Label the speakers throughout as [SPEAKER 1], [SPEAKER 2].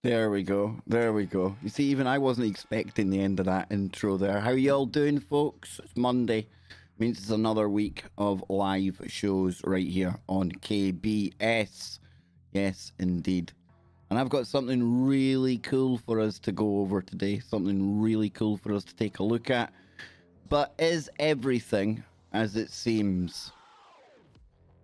[SPEAKER 1] There we go. There we go. You see, even I wasn't expecting the end of that intro there. How y'all doing, folks? It's Monday. Means it's another week of live shows right here on KBS. Yes, indeed. And I've got something really cool for us to go over today. Something really cool for us to take a look at. But is everything as it seems?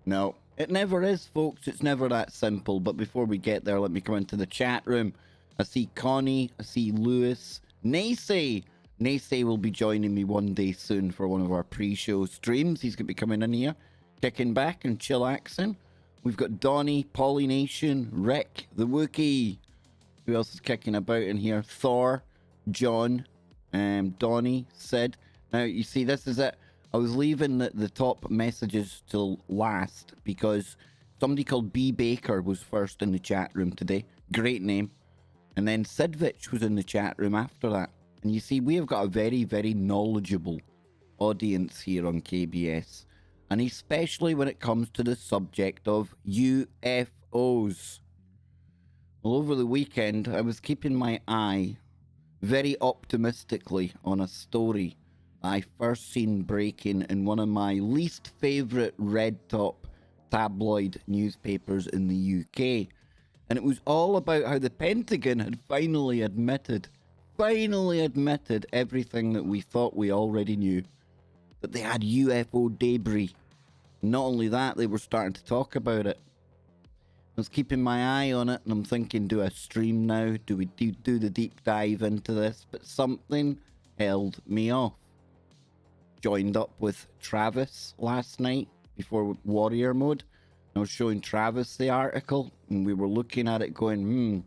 [SPEAKER 1] No. It never is, folks. It's never that simple. But before we get there, let me come into the chat room. I see Connie. I see Lewis. Nacy. Nacy will be joining me one day soon for one of our pre-show streams. He's going to be coming in here, kicking back and chillaxing. We've got Donnie, Polynation, Rick, the Wookiee. Who else is kicking about in here? Thor, John, Donnie, Sid. Now, you see, this is it. I was leaving the top messages till last because somebody called B. Baker was first in the chat room today. Great name. And then Sidvich was in the chat room after that. And you see, we have got a very, very knowledgeable audience here on KBS. And especially when it comes to the subject of UFOs. Well, over the weekend, I was keeping my eye very optimistically on a story I first seen breaking in one of my least favourite red top tabloid newspapers in the UK. And it was all about how the Pentagon had finally admitted everything that we thought we already knew. That they had UFO debris. Not only that, they were starting to talk about it. I was keeping my eye on it and I'm thinking, do I stream now? Do we do the deep dive into this? But something held me off. Joined up with Travis last night before Warrior Mode. I was showing Travis the article and we were looking at it going,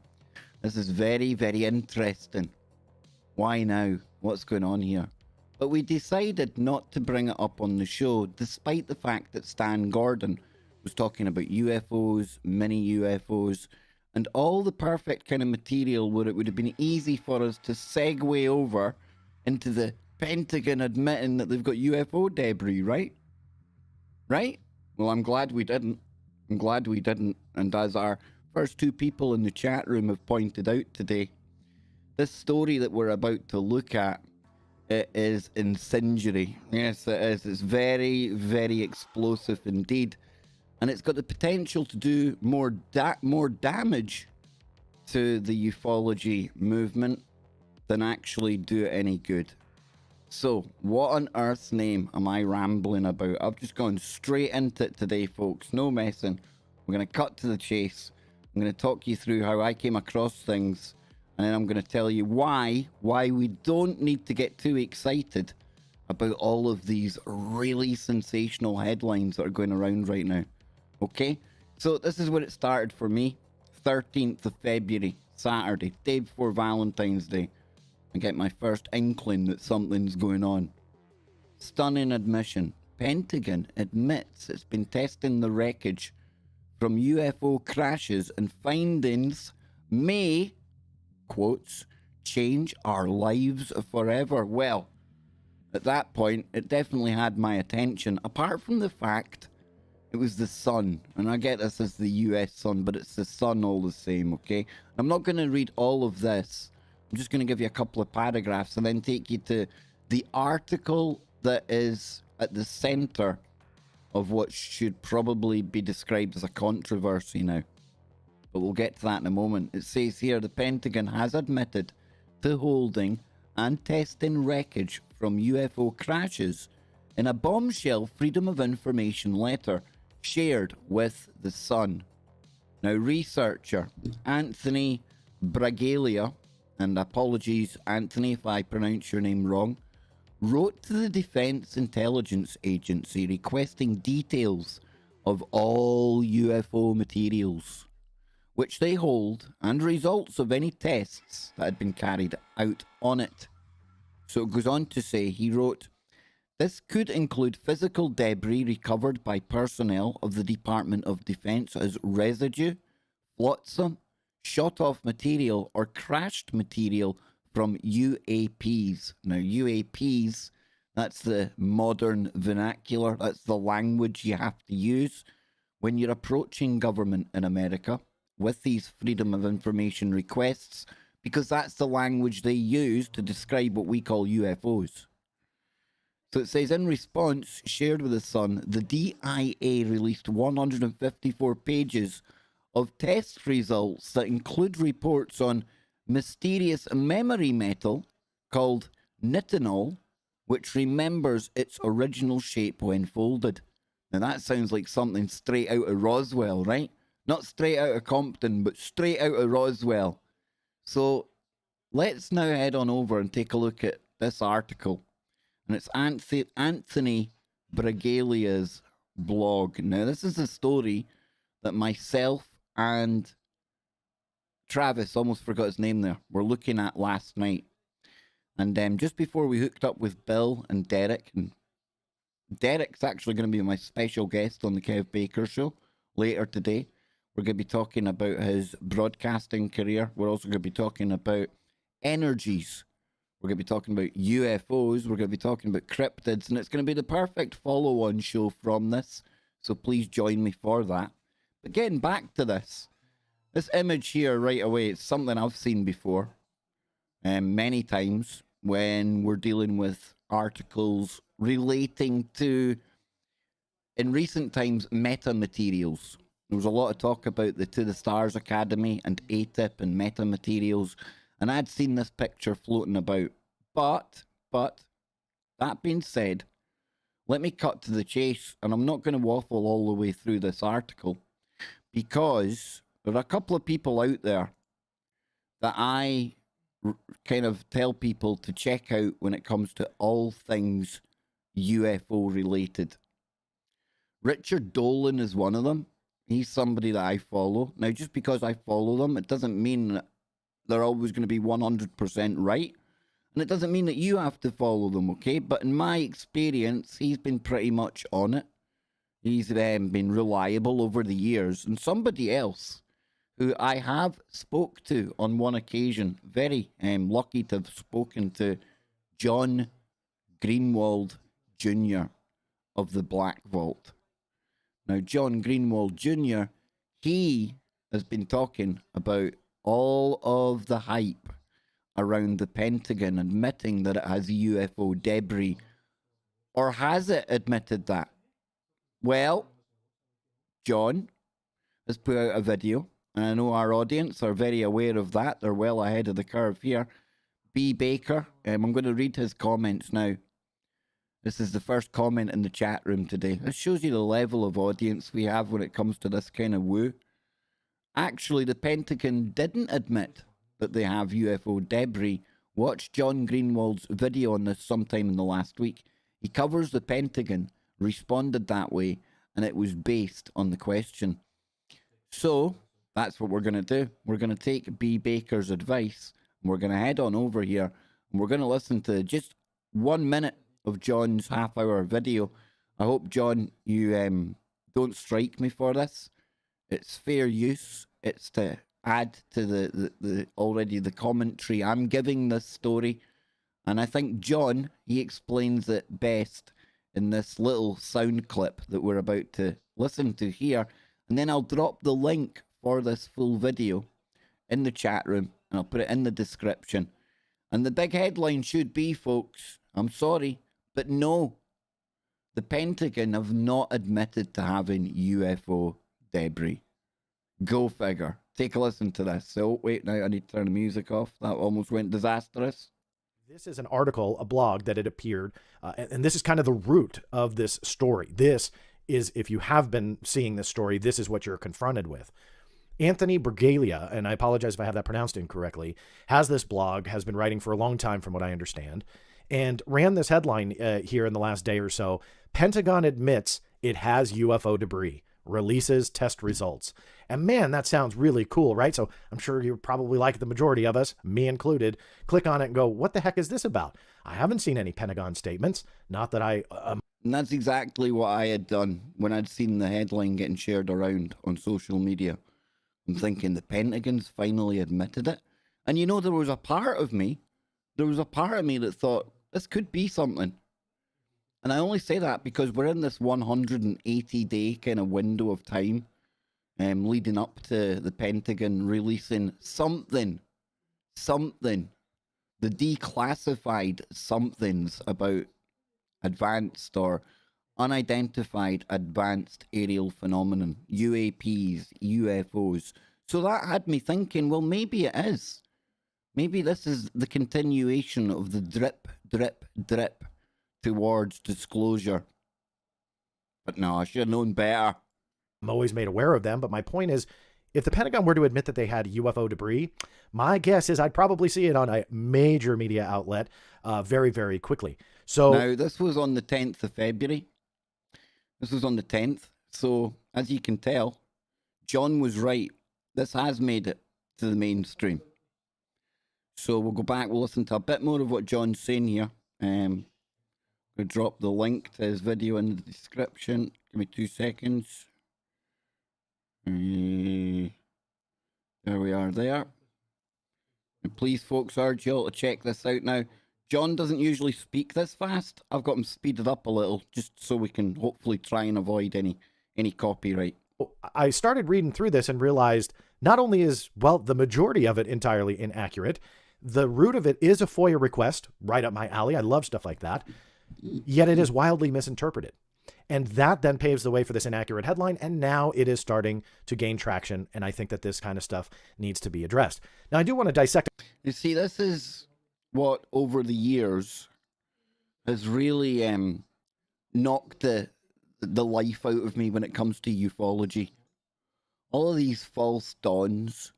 [SPEAKER 1] this is very, very interesting. Why now? What's going on here? But we decided not to bring it up on the show, despite the fact that Stan Gordon was talking about UFOs, mini UFOs, and all the perfect kind of material where it would have been easy for us to segue over into the Pentagon admitting that they've got UFO debris, right? Right? Well, I'm glad we didn't. I'm glad we didn't. And as our first two people in the chat room have pointed out today, this story that we're about to look at, it is incendiary. Yes, it is. It's very, very explosive indeed. And it's got the potential to do more damage to the ufology movement than actually do any good. So, what on earth's name am I rambling about? I've just gone straight into it today, folks. No messing. We're going to cut to the chase. I'm going to talk you through how I came across things. And then I'm going to tell you why we don't need to get too excited about all of these really sensational headlines that are going around right now. Okay? So, this is where it started for me. 13th of February, Saturday, day before Valentine's Day. I get my first inkling that something's going on. Stunning admission. Pentagon admits it's been testing the wreckage from UFO crashes and findings may, quotes, change our lives forever. Well, at that point, it definitely had my attention, apart from the fact it was the sun. And I get this as the US sun, but it's the sun all the same, okay? I'm not going to read all of this. I'm just going to give you a couple of paragraphs and then take you to the article that is at the center of what should probably be described as a controversy now. But we'll get to that in a moment. It says here, the Pentagon has admitted to holding and testing wreckage from UFO crashes in a bombshell Freedom of Information letter shared with The Sun. Now, researcher Anthony Bragalia, and apologies, Anthony, if I pronounce your name wrong, wrote to the Defense Intelligence Agency requesting details of all UFO materials, which they hold, and results of any tests that had been carried out on it. So it goes on to say, he wrote, this could include physical debris recovered by personnel of the Department of Defense as residue, flotsam, shot-off material, or crashed material from UAPs. Now, UAPs, that's the modern vernacular. That's the language you have to use when you're approaching government in America with these Freedom of Information requests because that's the language they use to describe what we call UFOs. So it says, in response, shared with the Sun, the DIA released 154 pages of test results that include reports on mysterious memory metal called nitinol, which remembers its original shape when folded. Now that sounds like something straight out of Roswell, right? Not straight out of Compton, but straight out of Roswell. So let's now head on over and take a look at this article. And it's Anthony Bragalia's blog. Now, this is a story that myself and Travis, almost forgot his name there, were looking at last night. And just before we hooked up with Bill and Derek, and Derek's actually going to be my special guest on the Kev Baker Show later today. We're going to be talking about his broadcasting career. We're also going to be talking about energies. We're going to be talking about UFOs. We're going to be talking about cryptids. And it's going to be the perfect follow-on show from this. So please join me for that. But getting back to this image here right away, it's something I've seen before many times when we're dealing with articles relating to, in recent times, metamaterials. There was a lot of talk about the To the Stars Academy and ATIP and metamaterials, and I'd seen this picture floating about. But, that being said, let me cut to the chase, and I'm not going to waffle all the way through this article, because there are a couple of people out there that I kind of tell people to check out when it comes to all things UFO related. Richard Dolan is one of them. He's somebody that I follow. Now, just because I follow them, it doesn't mean that they're always going to be 100% right. And it doesn't mean that you have to follow them, okay? But in my experience, he's been pretty much on it. He's been reliable over the years. And somebody else who I have spoke to on one occasion, very lucky to have spoken to, John Greenwald Jr. of the Black Vault. Now, John Greenwald Jr., he has been talking about all of the hype around the Pentagon admitting that it has UFO debris. Or has it admitted that? Well, John has put out a video, and I know our audience are very aware of that. They're well ahead of the curve here. B. Baker, I'm going to read his comments now. This is the first comment in the chat room today. This shows you the level of audience we have when it comes to this kind of woo. Actually, the Pentagon didn't admit that they have UFO debris. Watch John Greenwald's video on this sometime in the last week. He covers the Pentagon, responded that way, and it was based on the question. So, that's what we're going to do. We're going to take B. Baker's advice, and we're going to head on over here, and we're going to listen to just 1 minute of John's half-hour video. I hope, John, you don't strike me for this. It's fair use. It's to add to the already the commentary I'm giving this story. And I think John, he explains it best in this little sound clip that we're about to listen to here. And then I'll drop the link for this full video in the chat room, and I'll put it in the description. And the big headline should be, folks, I'm sorry, but no, the Pentagon have not admitted to having UFO debris. Go figure. Take a listen to this. So, wait, now I need to turn the music off. That almost went disastrous.
[SPEAKER 2] This is an article, a blog that had appeared, and this is kind of the root of this story. This is, if you have been seeing this story, this is what you're confronted with. Anthony Bragalia, and I apologize if I have that pronounced incorrectly, has this blog, has been writing for a long time from what I understand, and ran this headline here in the last day or so. Pentagon admits it has UFO debris, releases test results. And man, that sounds really cool, right? So I'm sure you're probably like the majority of us, me included, click on it and go, what the heck is this about? I haven't seen any Pentagon statements. Not that I...
[SPEAKER 1] And that's exactly what I had done when I'd seen the headline getting shared around on social media. I'm thinking the Pentagon's finally admitted it. And you know, there was a part of me that thought, this could be something. And I only say that because we're in this 180-day kind of window of time leading up to the Pentagon releasing something, the declassified somethings about advanced or unidentified advanced aerial phenomenon, UAPs, UFOs. So that had me thinking, well, maybe it is. Maybe this is the continuation of the drip, drip, drip towards disclosure. But no, I should have known better.
[SPEAKER 2] I'm always made aware of them, but my point is, if the Pentagon were to admit that they had UFO debris, my guess is I'd probably see it on a major media outlet very, very quickly. So
[SPEAKER 1] now, this was on the 10th of February. This was on the 10th. So, as you can tell, John was right. This has made it to the mainstream. So we'll go back, we'll listen to a bit more of what John's saying here. We'll drop the link to his video in the description. Give me 2 seconds. There we are there. And please, folks, urge you all to check this out now. John doesn't usually speak this fast. I've got him speeded up a little just so we can hopefully try and avoid any copyright.
[SPEAKER 2] I started reading through this and realized not only is, well, the majority of it entirely inaccurate, the root of it is a FOIA request, right up my alley. I love stuff like that. Yet it is wildly misinterpreted. And that then paves the way for this inaccurate headline. And now it is starting to gain traction. And I think that this kind of stuff needs to be addressed. Now, I do want to dissect.
[SPEAKER 1] You see, this is what over the years has really knocked the life out of me when it comes to ufology. All of these false dawns,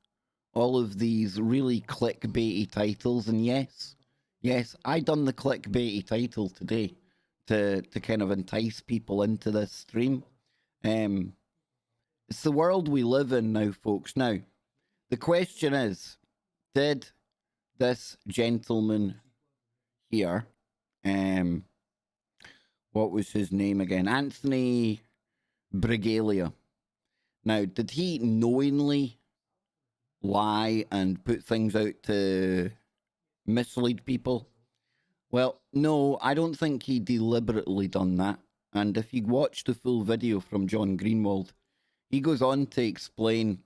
[SPEAKER 1] all of these really clickbaity titles, and yes, I done the clickbaity title today to kind of entice people into this stream. It's the world we live in now, folks. Now, the question is, did this gentleman here, what was his name again? Anthony Bragalia. Now, did he knowingly lie and put things out to mislead people? Well, no, I don't think he deliberately done that. And if you watch the full video from John Greenwald, he goes on to explain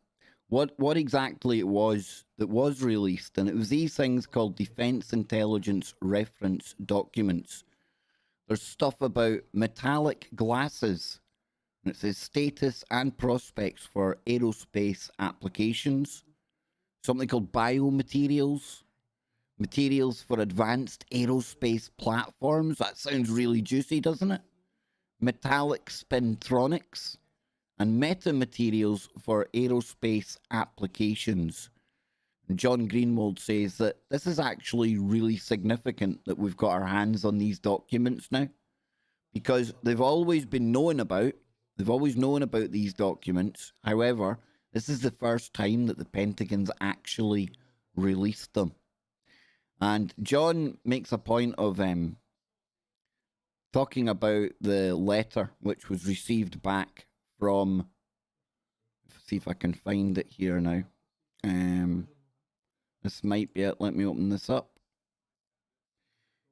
[SPEAKER 1] what exactly it was that was released. And it was these things called Defense Intelligence Reference Documents. There's stuff about metallic glasses. And it says status and prospects for aerospace applications. Something called biomaterials. Materials for advanced aerospace platforms. That sounds really juicy, doesn't it? Metallic spintronics. And metamaterials for aerospace applications. And John Greenwald says that this is actually really significant that we've got our hands on these documents now. Because they've always been known about. They've always known about these documents. However, this is the first time that the Pentagon's actually released them. And John makes a point of talking about the letter which was received back from, let's see if I can find it here now. This might be it. Let me open this up.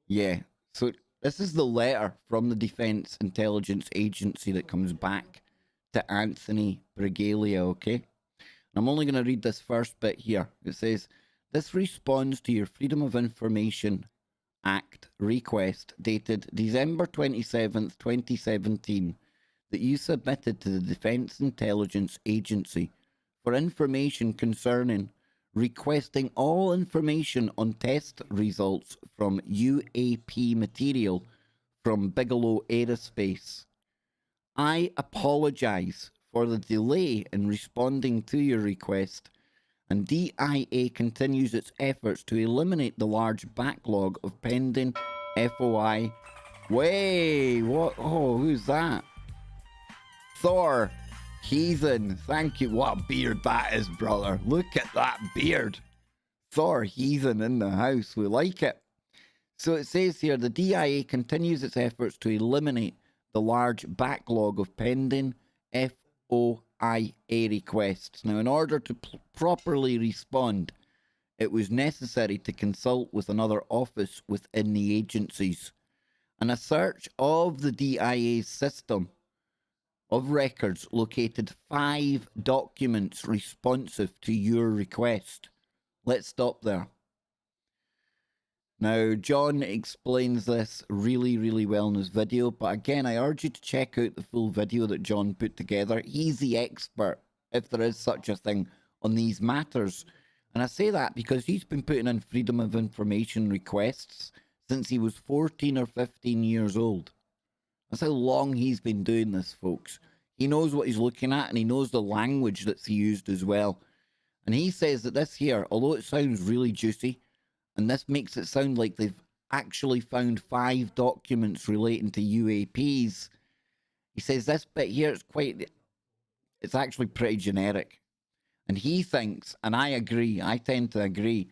[SPEAKER 1] Yeah, so this is the letter from the Defense Intelligence Agency that comes back to Anthony Bragalia, okay? I'm only going to read this first bit here. It says, this responds to your Freedom of Information Act request dated December 27th, 2017 that you submitted to the Defense Intelligence Agency for information concerning requesting all information on test results from UAP material from Bigelow Aerospace. I apologize for the delay in responding to your request, and DIA continues its efforts to eliminate the large backlog of pending FOI. Wait, what? Oh, who's that? Thor Heathen, thank you. What a beard that is, brother. Look at that beard. Thor Heathen in the house. We like it. So it says here, the DIA continues its efforts to eliminate the large backlog of pending FOIA requests. Now, in order to properly respond, it was necessary to consult with another office within the agencies. And a search of the DIA's system of records located 5 documents responsive to your request. Let's stop there. Now, John explains this really, really well in his video, but again, I urge you to check out the full video that John put together. He's the expert, if there is such a thing, on these matters. And I say that because he's been putting in Freedom of Information requests since he was 14 or 15 years old. That's how long he's been doing this, folks. He knows what he's looking at, and he knows the language that's used as well. And he says that this here, although it sounds really juicy, and this makes it sound like they've actually found 5 documents relating to UAPs, he says this bit here is it's actually pretty generic. And he thinks, and I agree, I tend to agree,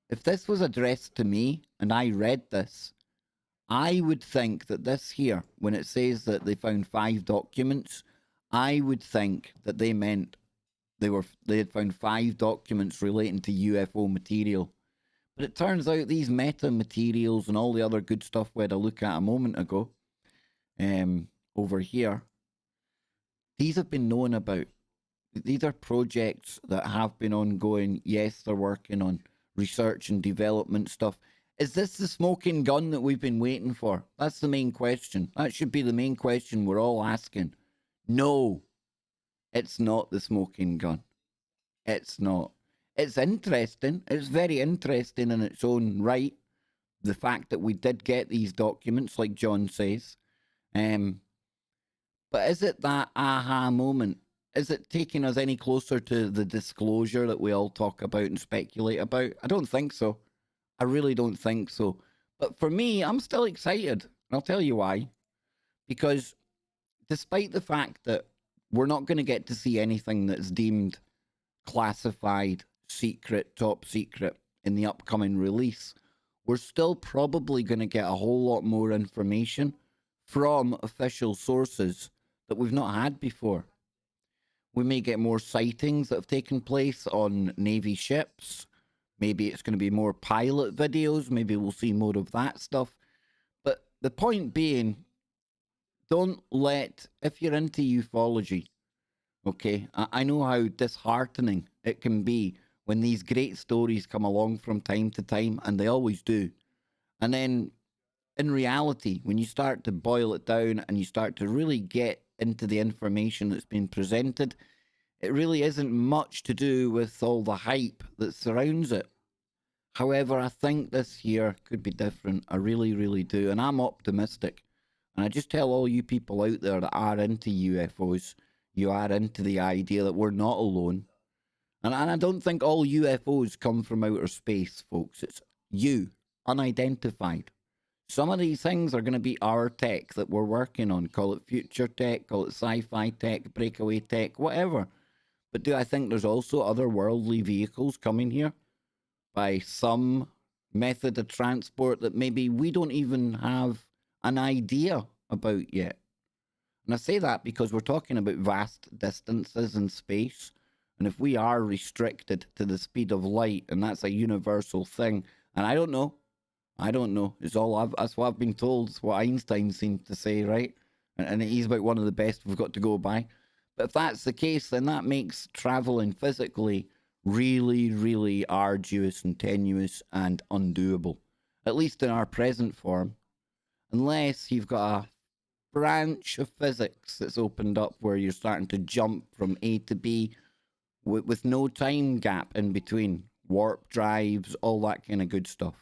[SPEAKER 1] if this was addressed to me and I read this, I would think that this here, when it says that they found 5 documents, I would think that they meant they had found 5 documents relating to UFO material. But it turns out these meta materials and all the other good stuff we had a look at a moment ago, over here, these have been known about. These are projects that have been ongoing. Yes, they're working on research and development stuff. Is this the smoking gun that we've been waiting for? That's the main question. That should be the main question we're all asking. No, it's not the smoking gun. It's not. It's interesting. It's very interesting in its own right. The fact that we did get these documents, like John says. But is it that aha moment? Is it taking us any closer to the disclosure that we all talk about and speculate about? I don't think so. I really don't think so. But for me, I'm still excited. And I'll tell you why. Because despite the fact that we're not going to get to see anything that's deemed classified, secret, top secret in the upcoming release, we're still probably going to get a whole lot more information from official sources that we've not had before. We may get more sightings that have taken place on Navy ships. Maybe it's going to be more pilot videos. Maybe we'll see more of that stuff. But the point being, don't let, if you're into ufology, okay, I know how disheartening it can be when these great stories come along from time to time, and they always do. And then in reality, when you start to boil it down and you start to really get into the information that's been presented, it really isn't much to do with all the hype that surrounds it. However, I think this year could be different. I really, really do. And I'm optimistic. And I just tell all you people out there that are into UFOs, you are into the idea that we're not alone. And I don't think all UFOs come from outer space, folks. It's unidentified. Some of these things are going to be our tech that we're working on. Call it future tech, call it sci-fi tech, breakaway tech, whatever. But do I think there's also otherworldly vehicles coming here by some method of transport that maybe we don't even have an idea about yet? And I say that because we're talking about vast distances in space. And if we are restricted to the speed of light, and that's a universal thing, and I don't know. That's what I've been told. It's what Einstein seemed to say, right? And he's about one of the best we've got to go by. But if that's the case, then that makes traveling physically really, really arduous and tenuous and undoable. At least in our present form. Unless you've got a branch of physics that's opened up where you're starting to jump from A to B with no time gap in between. Warp drives, all that kind of good stuff.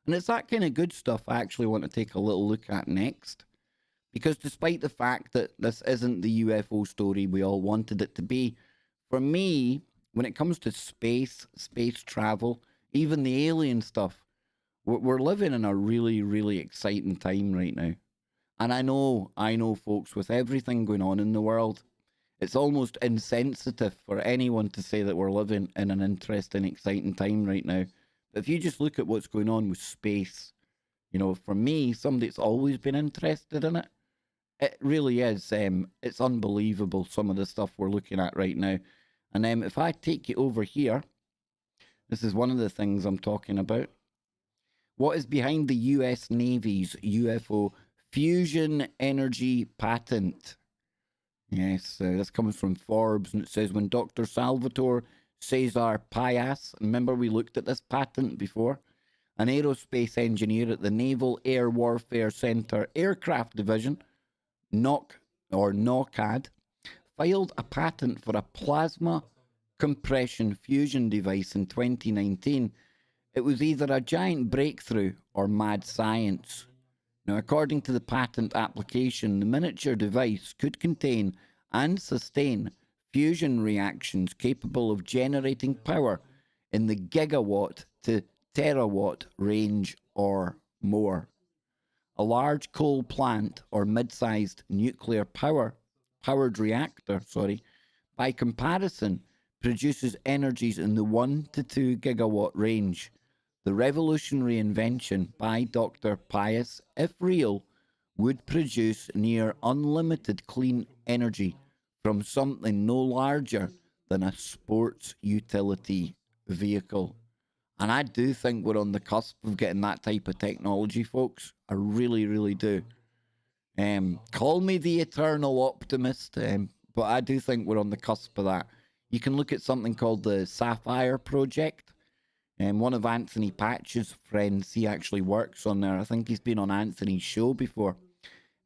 [SPEAKER 1] And it's that kind of good stuff I actually want to take a little look at next. Because despite the fact that this isn't the UFO story we all wanted it to be, for me, when it comes to space travel, even the alien stuff, we're living in a really, really exciting time right now. And I know, folks, with everything going on in the world, it's almost insensitive for anyone to say that we're living in an interesting, exciting time right now. But if you just look at what's going on with space, you know, for me, somebody that's always been interested in it, it really is. It's unbelievable, some of the stuff we're looking at right now. And if I take you over here, this is one of the things I'm talking about. What is behind the US Navy's UFO fusion energy patent? Yes, this comes from Forbes, and it says when Dr. Salvatore Cesar Payas, remember we looked at this patent before, an aerospace engineer at the Naval Air Warfare Center Aircraft Division, NOCAD, filed a patent for a plasma compression fusion device in 2019. It was either a giant breakthrough or mad science. Now, according to the patent application, the miniature device could contain and sustain fusion reactions capable of generating power in the gigawatt to terawatt range or more. A large coal plant or mid-sized nuclear powered reactor, by comparison, produces energies in the 1 to 2 gigawatt range. The revolutionary invention by Dr. Pius, if real, would produce near unlimited clean energy from something no larger than a sports utility vehicle. And I do think we're on the cusp of getting that type of technology, folks. I really, really do. Call me the eternal optimist, but I do think we're on the cusp of that. You can look at something called the Sapphire Project. One of Anthony Patch's friends, he actually works on there. I think he's been on Anthony's show before.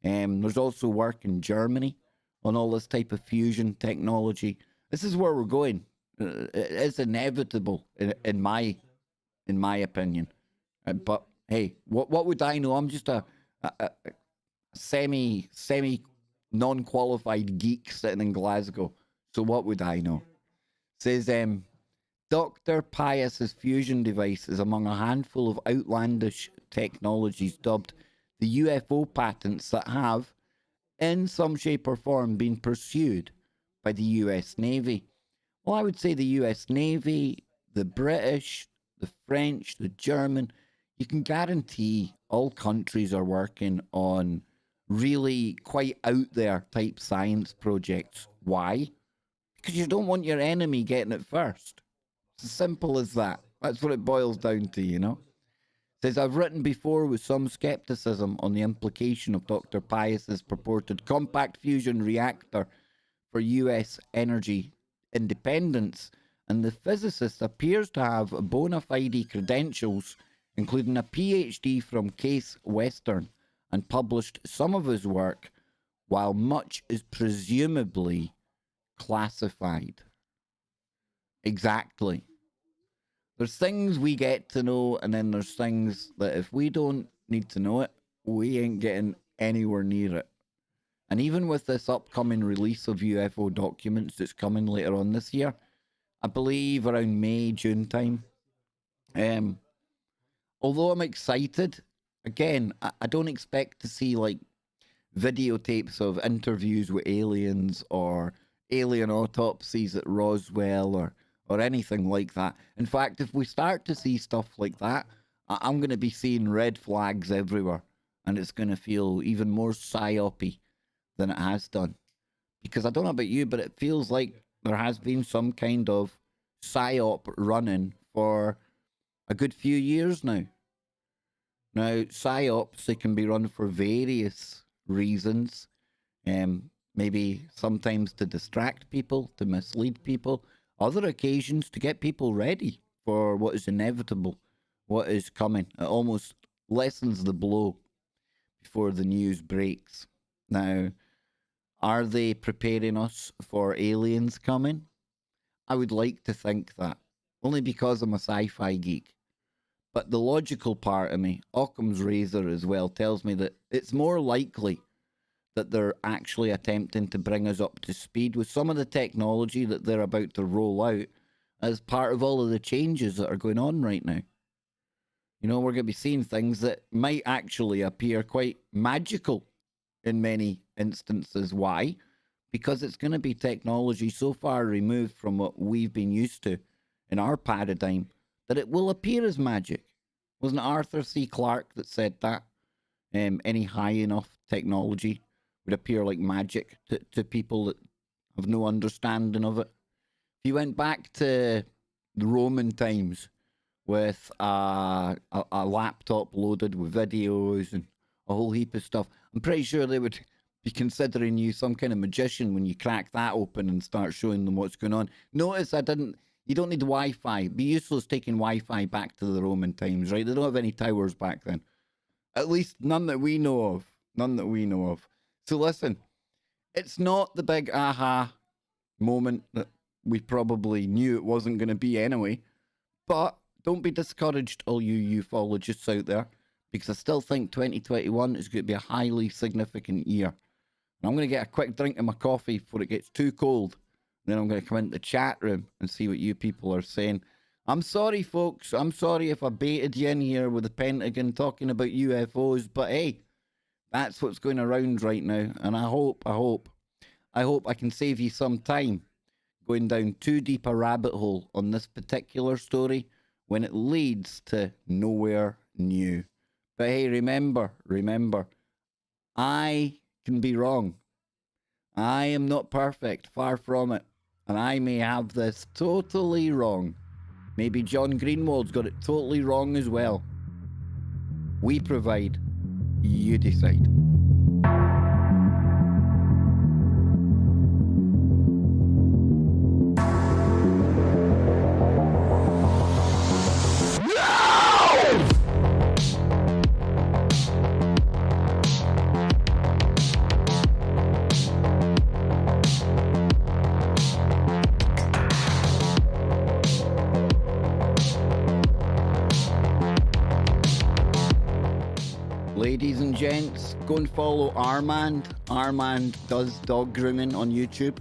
[SPEAKER 1] There's also work in Germany on all this type of fusion technology. This is where we're going. It's inevitable, in my opinion. But hey, what would I know? I'm just a semi non-qualified geek sitting in Glasgow. So what would I know? Says Dr. Pius's fusion device is among a handful of outlandish technologies dubbed the UFO patents that have, in some shape or form, been pursued by the US Navy. Well, I would say the US Navy, the British, the French, the German, you can guarantee all countries are working on really quite out there type science projects. Why? Because you don't want your enemy getting it first. It's as simple as that. That's what it boils down to, you know? Says, I've written before with some skepticism on the implication of Dr. Pius's purported compact fusion reactor for US energy independence, and the physicist appears to have bona fide credentials, including a PhD from Case Western, and published some of his work, while much is presumably classified. Exactly. There's things we get to know, and then there's things that if we don't need to know it, we ain't getting anywhere near it. And even with this upcoming release of UFO documents that's coming later on this year, I believe around May, June time, although I'm excited, again, I don't expect to see like videotapes of interviews with aliens or alien autopsies at Roswell or anything like that. In fact, if we start to see stuff like that, I'm going to be seeing red flags everywhere, and it's going to feel even more psyopy than it has done. Because I don't know about you, but it feels like there has been some kind of psyop running for a good few years now. Now, psyops, they can be run for various reasons. Maybe sometimes to distract people, to mislead people. Other occasions to get people ready for what is inevitable, what is coming. It almost lessens the blow before the news breaks. Now, are they preparing us for aliens coming? I would like to think that, only because I'm a sci-fi geek. But the logical part of me, Occam's razor as well, tells me that it's more likely that they're actually attempting to bring us up to speed with some of the technology that they're about to roll out as part of all of the changes that are going on right now. You know, we're going to be seeing things that might actually appear quite magical in many instances. Why? Because it's going to be technology so far removed from what we've been used to in our paradigm that it will appear as magic. Wasn't it Arthur C. Clarke that said that? Any high enough technology would appear like magic to people that have no understanding of it. If you went back to the Roman times with a laptop loaded with videos and a whole heap of stuff, I'm pretty sure they would be considering you some kind of magician when you crack that open and start showing them what's going on. Notice I didn't. You don't need Wi-Fi. It'd be useless taking Wi-Fi back to the Roman times, right? They don't have any towers back then. At least none that we know of. None that we know of. So listen, it's not the big aha moment that we probably knew it wasn't going to be anyway. But don't be discouraged, all you ufologists out there, because I still think 2021 is going to be a highly significant year. And I'm going to get a quick drink of my coffee before it gets too cold. Then I'm going to come into the chat room and see what you people are saying. I'm sorry, folks. I'm sorry if I baited you in here with the Pentagon talking about UFOs, but hey, that's what's going around right now. And I hope I can save you some time going down too deep a rabbit hole on this particular story when it leads to nowhere new. But hey, remember, I can be wrong. I am not perfect, far from it. And I may have this totally wrong. Maybe John Greenwald's got it totally wrong as well. We provide, you decide. Ladies and gents, go and follow Armand. Armand does dog grooming on YouTube.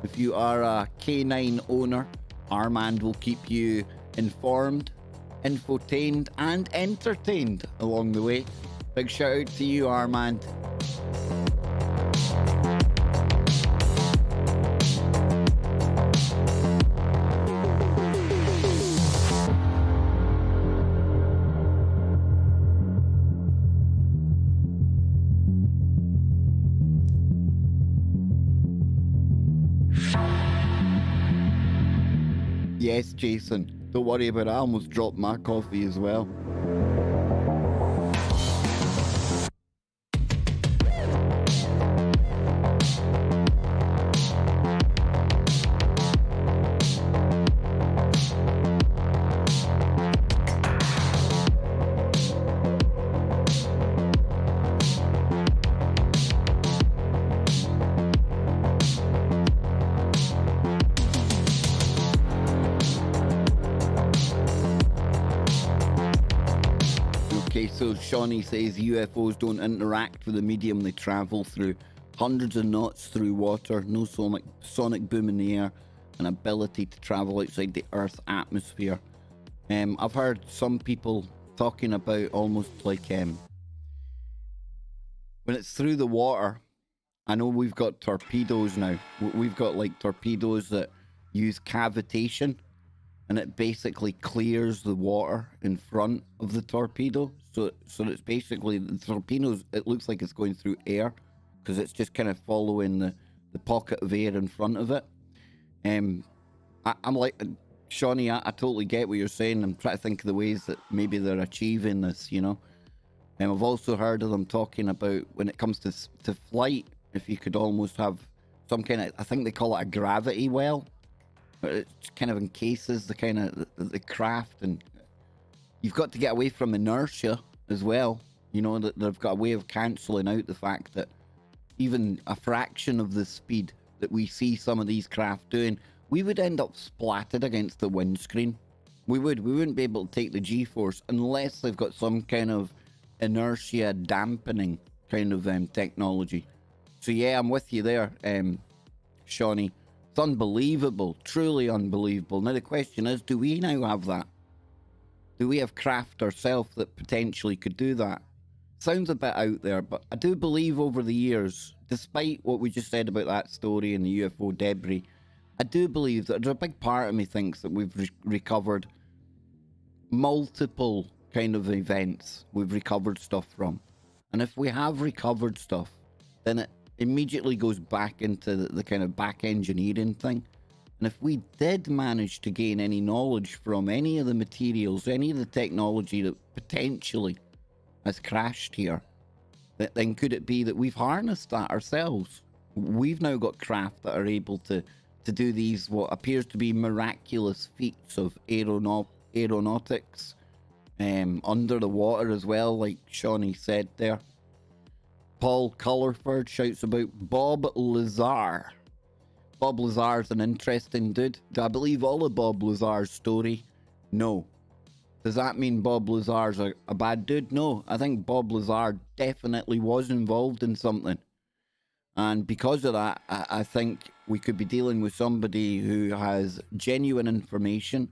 [SPEAKER 1] If you are a canine owner, Armand will keep you informed, infotained, and entertained along the way. Big shout out to you, Armand. Yes, Jason. Don't worry about it. I almost dropped my coffee as well. So Shawnee says UFOs don't interact with the medium they travel through. Hundreds of knots through water, no sonic boom in the air, and ability to travel outside the Earth's atmosphere. I've heard some people talking about almost like when it's through the water. I know we've got torpedoes now. We've got like torpedoes that use cavitation, and it basically clears the water in front of the torpedo. So it's basically, the torpedoes, it looks like it's going through air because it's just kind of following the pocket of air in front of it. I'm like, Shawnee, I totally get what you're saying. I'm trying to think of the ways that maybe they're achieving this, you know. I've also heard of them talking about when it comes to flight, if you could almost have some kind of, I think they call it a gravity well. It kind of encases the kind of the craft, and you've got to get away from inertia as well. You know, that they've got a way of cancelling out the fact that even a fraction of the speed that we see some of these craft doing, we would end up splattered against the windscreen. We wouldn't be able to take the G-force unless they've got some kind of inertia dampening kind of technology. So yeah, I'm with you there, Shawnee. It's unbelievable, truly unbelievable. Now the question is, do we now have that? Do we have craft ourselves that potentially could do that? Sounds a bit out there, but I do believe over the years, despite what we just said about that story and the UFO debris, I do believe that there's a big part of me thinks that we've recovered multiple kind of events we've recovered stuff from. And if we have recovered stuff, then it immediately goes back into the kind of back engineering thing. And if we did manage to gain any knowledge from any of the materials, any of the technology that potentially has crashed here, then could it be that we've harnessed that ourselves? We've now got craft that are able to do these, what appears to be miraculous feats of aeronautics, under the water as well, like Shawnee said there. Paul Cullerford shouts about Bob Lazar. Bob Lazar's an interesting dude. Do I believe all of Bob Lazar's story? No. Does that mean Bob Lazar's a bad dude? No. I think Bob Lazar definitely was involved in something. And because of that, I think we could be dealing with somebody who has genuine information,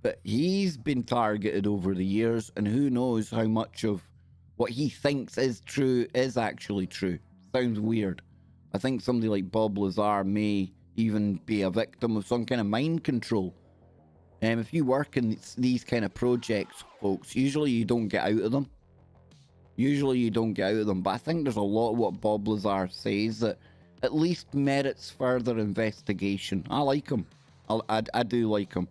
[SPEAKER 1] but he's been targeted over the years, and who knows how much of what he thinks is true is actually true. Sounds weird. I think somebody like Bob Lazar may even be a victim of some kind of mind control. If you work in these kind of projects, folks, usually you don't get out of them. But I think there's a lot of what Bob Lazar says that at least merits further investigation. I like him. I do like him.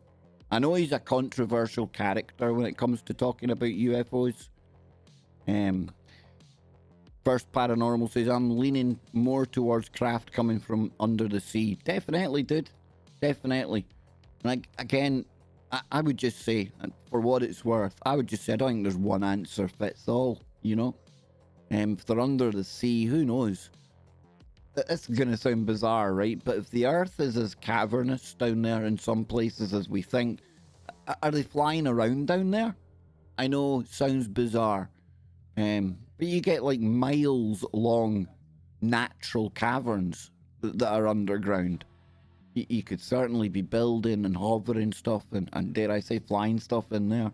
[SPEAKER 1] I know he's a controversial character when it comes to talking about UFOs. First Paranormal says, I'm leaning more towards craft coming from under the sea. Definitely, dude. Definitely. And again, I would just say, and for what it's worth, I would just say I don't think there's one answer fits all, you know? If they're under the sea, who knows? It's going to sound bizarre, right? But if the Earth is as cavernous down there in some places as we think, are they flying around down there? I know, it sounds bizarre. But you get like miles long natural caverns that are underground. You could certainly be building and hovering stuff and dare I say flying stuff in there.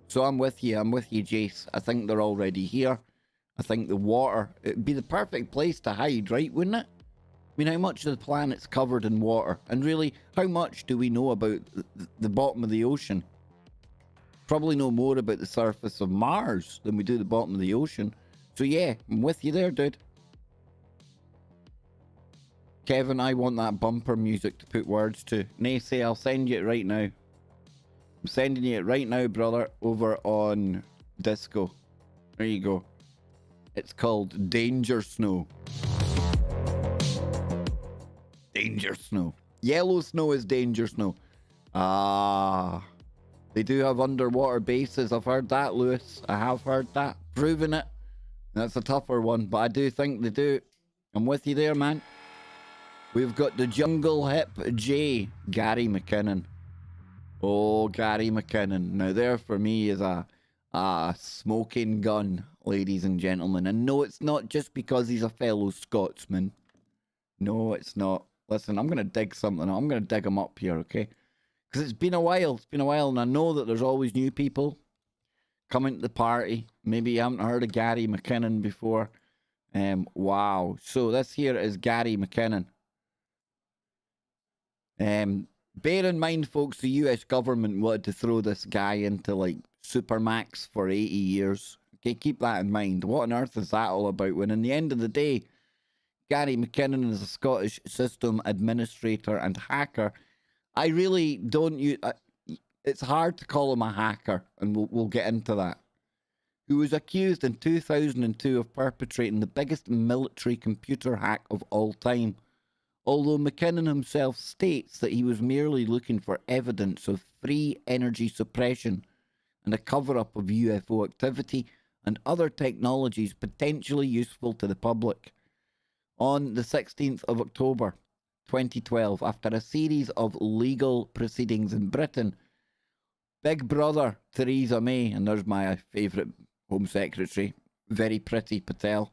[SPEAKER 1] So I'm with you, Jace. I think they're already here. I think the water, it'd be the perfect place to hide, right? Wouldn't it? I mean, how much of the planet's covered in water? And really, how much do we know about the bottom of the ocean? Probably know more about the surface of Mars than we do the bottom of the ocean. So yeah, I'm with you there, dude. Kevin, I want that bumper music to put words to. Nay, I'll send you it right now. I'm sending you it right now, brother, over on Disco. There you go. It's called Danger Snow. Danger Snow. Yellow snow is danger snow. They do have underwater bases. I've heard that, Lewis. I have heard that. Proving it. That's a tougher one, but I do think they do. I'm with you there, man. We've got the Jungle Hip J, Gary McKinnon. Oh, Gary McKinnon. Now there for me is a smoking gun, ladies and gentlemen. And no, it's not just because he's a fellow Scotsman. No, it's not. Listen, I'm going to dig something. I'm going to dig him up here, okay? Because it's been a while. It's been a while, and I know that there's always new people coming to the party. Maybe you haven't heard of Gary McKinnon before. Wow. So this here is Gary McKinnon. Bear in mind, folks, the US government wanted to throw this guy into, like, Supermax for 80 years. Okay, keep that in mind. What on earth is that all about? When in the end of the day, Gary McKinnon is a Scottish system administrator and hacker. I really don't use... it's hard to call him a hacker, and we'll get into that. Who was accused in 2002 of perpetrating the biggest military computer hack of all time. Although McKinnon himself states that he was merely looking for evidence of free energy suppression and a cover-up of UFO activity and other technologies potentially useful to the public. On the 16th of October 2012, after a series of legal proceedings in Britain, Big Brother Theresa May, and there's my favourite Home Secretary, very pretty Patel,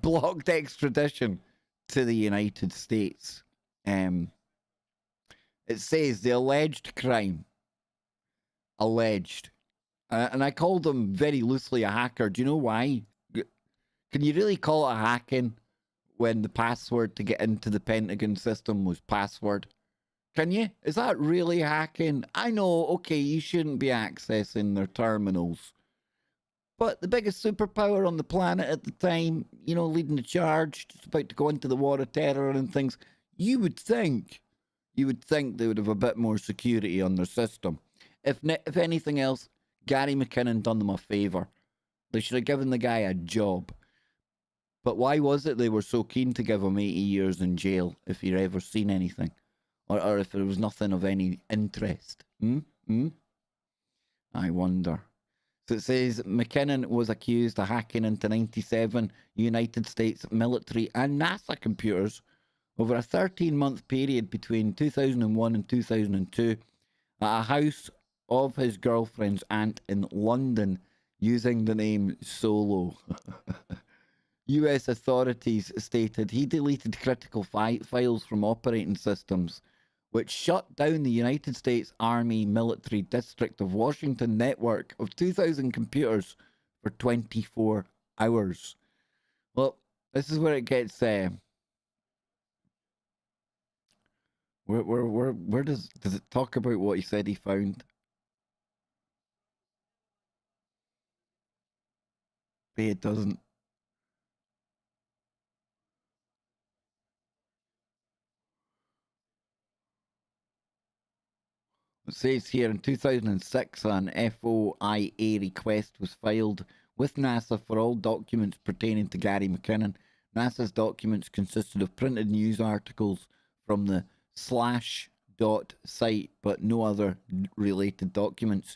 [SPEAKER 1] blocked extradition to the United States. It says the alleged crime. Alleged. And I called him very loosely a hacker. Do you know why? Can you really call it a hacking when the password to get into the Pentagon system was password? Can you? Is that really hacking? I know, okay, you shouldn't be accessing their terminals. But the biggest superpower on the planet at the time, you know, leading the charge, just about to go into the war of terror and things, you would think they would have a bit more security on their system. If anything else, Gary McKinnon done them a favour. They should have given the guy a job. But why was it they were so keen to give him 80 years in jail if he'd ever seen anything? Or if there was nothing of any interest? I wonder. So it says McKinnon was accused of hacking into 97 United States military and NASA computers over a 13-month period between 2001 and 2002 at a house of his girlfriend's aunt in London using the name Solo. US authorities stated he deleted critical files from operating systems, which shut down the United States Army Military District of Washington network of 2,000 computers for 24 hours. Well, this is where it gets. Where does it talk about what he said he found? It doesn't. It says here in 2006, an FOIA request was filed with NASA for all documents pertaining to Gary McKinnon. NASA's documents consisted of printed news articles from the Slashdot site, but no other related documents.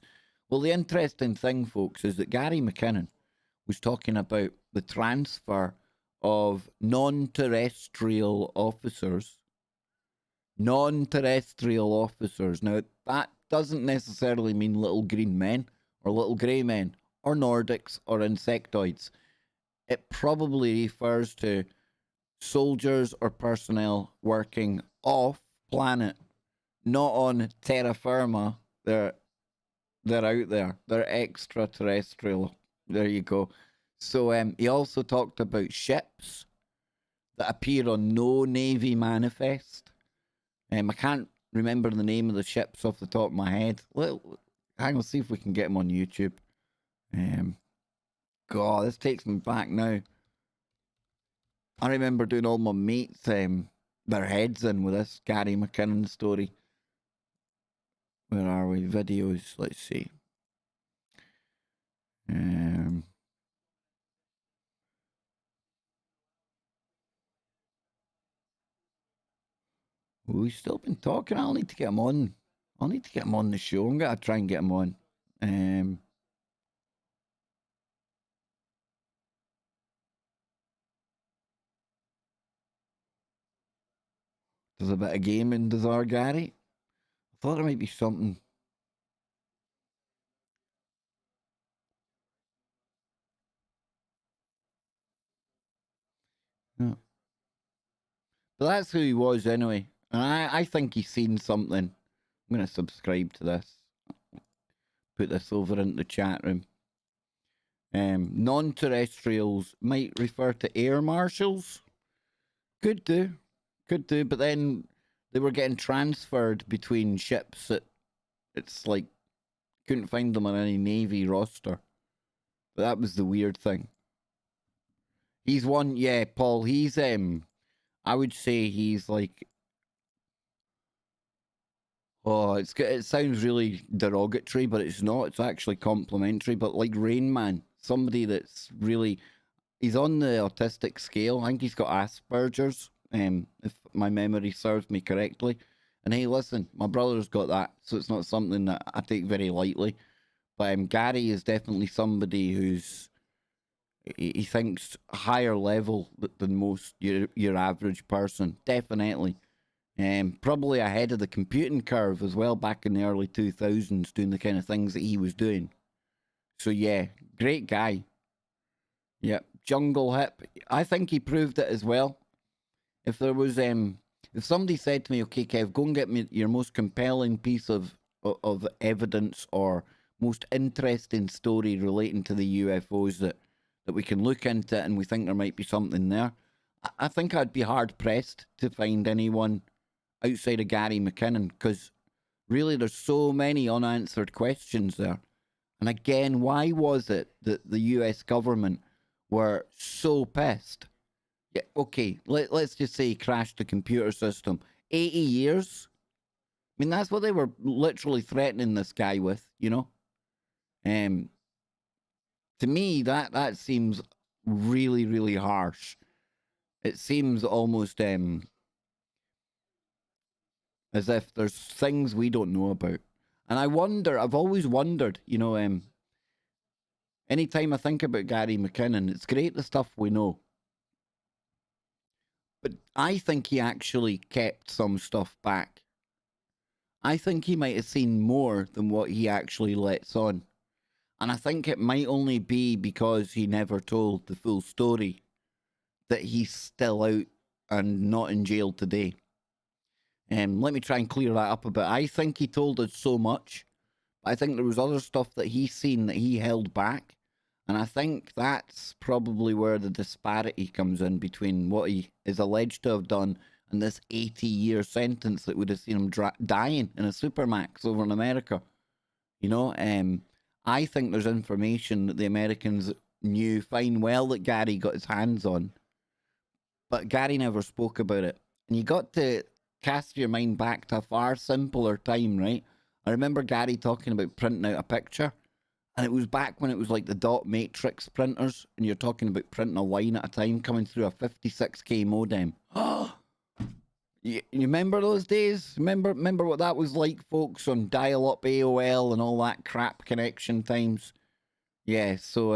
[SPEAKER 1] Well, the interesting thing, folks, is that Gary McKinnon was talking about the transfer of non-terrestrial officers. Non-terrestrial officers. Now, that doesn't necessarily mean little green men or little grey men or Nordics or insectoids. It probably refers to soldiers or personnel working off planet, not on terra firma. They're out there. They're extraterrestrial. There you go. So he also talked about ships that appear on no Navy manifest. I can't remember the name of the ships off the top of my head. Well, hang on, see if we can get them on YouTube. God, this takes me back now. I remember doing all my mates their heads in with this Gary McKinnon story. Where are we? Videos. Let's see. We've still been talking. I'll need to get him on. I'll need to get him on the show. I'm going to try and get him on. There's a bit of gaming, does our Gary? I thought there might be something. Yeah. But that's who he was anyway. And I think he's seen something. I'm going to subscribe to this. Put this over into the chat room. Non-terrestrials might refer to air marshals. Could do. But then they were getting transferred between ships that it's like couldn't find them on any Navy roster. But that was the weird thing. He's one, yeah, Paul. He's I would say he's like, oh, it sounds really derogatory, but it's not. It's actually complimentary. But like Rain Man, somebody that's really, he's on the autistic scale. I think he's got Asperger's, if my memory serves me correctly. And hey, listen, my brother's got that, so it's not something that I take very lightly. But Gary is definitely somebody who's he thinks higher level than most your average person. Definitely. Probably ahead of the computing curve as well back in the early 2000s doing the kind of things that he was doing. So yeah, great guy. Yep, jungle hip. I think he proved it as well. If there was if somebody said to me, okay, Kev, go and get me your most compelling piece of evidence or most interesting story relating to the UFOs that we can look into and we think there might be something there, I think I'd be hard pressed to find anyone outside of Gary McKinnon, because really there's so many unanswered questions there. And again, why was it that the US government were so pissed? Yeah, okay, let's just say he crashed the computer system. 80 years? I mean, that's what they were literally threatening this guy with, you know? To me, that seems really, really harsh. It seems almost as if there's things we don't know about. And I've always wondered, anytime I think about Gary McKinnon, it's great the stuff we know. But I think he actually kept some stuff back. I think he might have seen more than what he actually lets on. And I think it might only be because he never told the full story that he's still out and not in jail today. Let me try and clear that up a bit. I think he told us so much. I think there was other stuff that he's seen that he held back. And I think that's probably where the disparity comes in between what he is alleged to have done and this 80-year sentence that would have seen him dying in a Supermax over in America. I think there's information that the Americans knew fine well that Gary got his hands on. But Gary never spoke about it. And you got to cast your mind back to a far simpler time, right? I remember Gary talking about printing out a picture. And it was back when it was like the dot matrix printers. And you're talking about printing a line at a time coming through a 56K modem. You remember those days? Remember what that was like, folks, on dial-up AOL and all that crap connection times? Yeah, so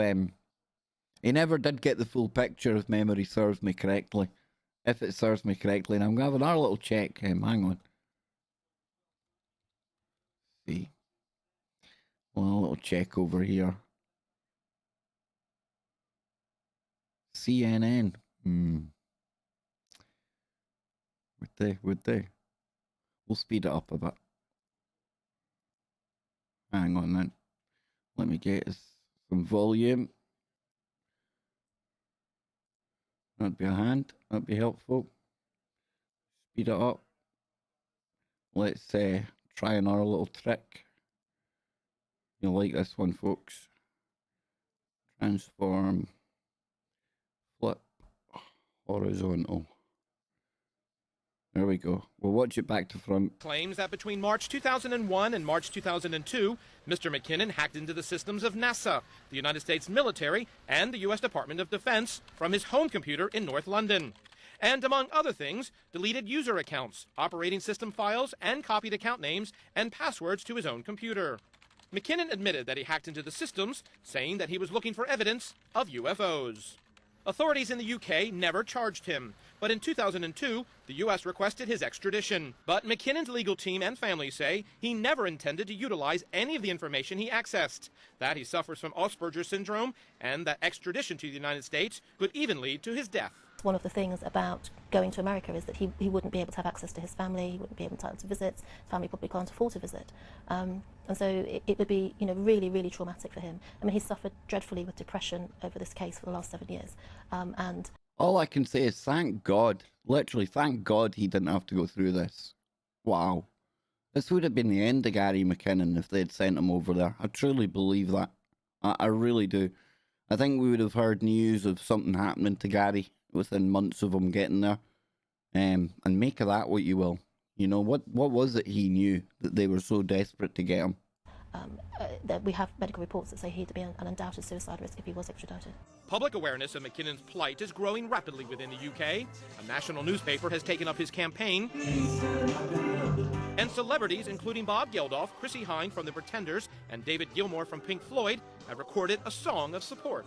[SPEAKER 1] he never did get the full picture if memory serves me correctly. If it serves me correctly. And I'm going to have another little check. Hang on. See. Well, a little check over here. CNN. Would they? We'll speed it up a bit. Hang on then. Let me get some volume. That'd be a hand. That'd be helpful. Speed it up. Let's try another little trick. You'll like this one, folks. Transform. Flip. Horizontal. There we go. We'll watch it back to front.
[SPEAKER 3] Claims that between March 2001 and March 2002, Mr. McKinnon hacked into the systems of NASA, the United States military, and the U.S. Department of Defense from his home computer in North London. And among other things, deleted user accounts, operating system files, and copied account names and passwords to his own computer. McKinnon admitted that he hacked into the systems, saying that he was looking for evidence of UFOs. Authorities in the UK never charged him, but in 2002, the U.S. requested his extradition. But McKinnon's legal team and family say he never intended to utilize any of the information he accessed, that he suffers from Asperger's syndrome, and that extradition to the United States could even lead to his death.
[SPEAKER 4] One of the things about going to America is that he wouldn't be able to have access to his family, he wouldn't be entitled to visits, his family probably can't afford to visit. And so it would be, really, really traumatic for him. I mean, he's suffered dreadfully with depression over this case for the last 7 years. And
[SPEAKER 1] all I can say is thank God, literally thank God he didn't have to go through this. Wow. This would have been the end of Gary McKinnon if they'd sent him over there. I truly believe that. I really do. I think we would have heard news of something happening to Gary within months of him getting there. And make of that what you will. What was it he knew that they were so desperate to get him?
[SPEAKER 4] We have medical reports that say he'd be an undoubted suicide risk if he was extradited.
[SPEAKER 3] Public awareness of McKinnon's plight is growing rapidly within the UK. A national newspaper has taken up his campaign. And celebrities, including Bob Geldof, Chrissie Hynde from The Pretenders, and David Gilmour from Pink Floyd, have recorded a song of support.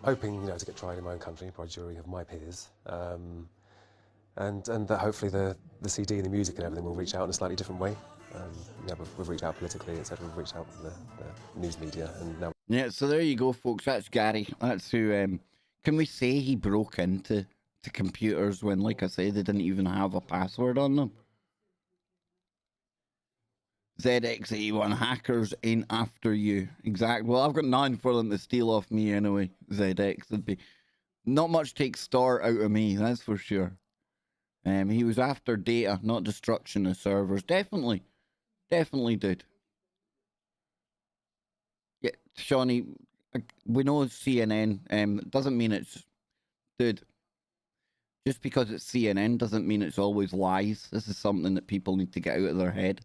[SPEAKER 5] Hoping, to get tried in my own country by a jury of my peers. And that hopefully the CD and the music and everything will reach out in a slightly different way. We've reached out politically, etc. We've reached out with the news media, and now. Yeah,
[SPEAKER 1] so there you go, folks. That's Gary. That's who. Can we say he broke into computers when, like I say, they didn't even have a password on them? ZX81 hackers ain't after you. Exactly. Well, I've got nothing for them to steal off me anyway. ZX would be not much takes star out of me. That's for sure. He was after data, not destruction of servers. Definitely did. Yeah, Shawnee, we know it's CNN. It doesn't mean it's... Dude, just because it's CNN doesn't mean it's always lies. This is something that people need to get out of their head.